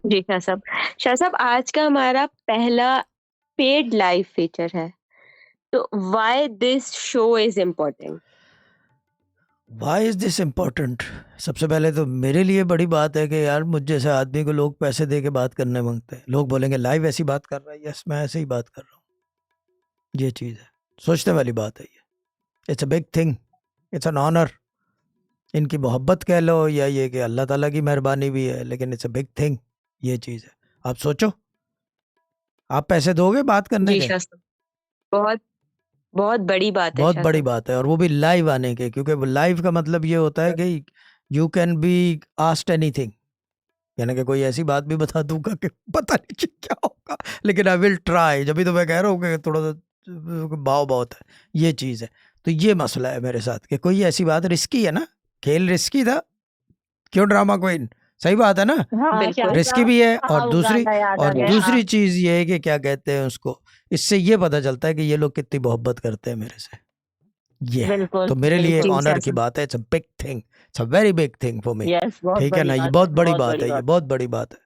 जी शाह साहब आज का हमारा पहला पेड लाइव फीचर है, तो why this show is important. Why is this important? सबसे पहले तो मेरे लिए बड़ी बात है कि यार मुझ जैसे आदमी को लोग पैसे दे के बात करने मांगते हैं। लोग बोलेंगे लाइव ऐसी बात कर रहा है, यस मैं ऐसे ही बात कर रहा हूँ। ये चीज़ है, सोचने वाली बात है ये। It's a big thing, it's an honour. इनकी मोहब्बत कह लो या ये कि अल्लाह ताला की मेहरबानी भी है, लेकिन इट्स अ बिग थिंग। ये चीज़ है। आप सोचो, आप पैसे दोगे बात करने जी के? शाह साहब, बहुत बहुत बड़ी बात है बहुत शाह बड़ी साहब। बात है, और वो भी लाइव आने के, क्योंकि वो लाइव का मतलब ये होता है कि you can be asked anything. यानी कि कोई ऐसी बात भी बता दूंगा कि पता नहीं कि क्या होगा, लेकिन आई विल ट्राई। जब भी तो मैं कह रहा हूँ कि थोड़ा सा भाव बहुत है, ये चीज़ है। तो ये मसला है मेरे साथ कि कोई ऐसी बात रिस्की है ना, खेल रिस्की था, क्यों ड्रामा क्वीन? सही बात है ना, हाँ बिल्कुल शाह रिस्की साहब, भी है। हाँ वो गाना याद आ गया। हाँ दूसरी चीज़ ये है कि क्या कहते हैं उसको, इससे ये पता चलता है कि ये लोग कितनी मोहब्बत करते हैं मेरे से। ये है, बिल्कुल तो मेरे लिए जी ऑनर शाह की साहब। बात है। It's a big thing, it's a very big thing for me. Yes, बहुत ठीक है बड़ी ना, ये बात है, बहुत बड़ी बहुत बात बड़ी है, ये बात। बहुत बड़ी बात है।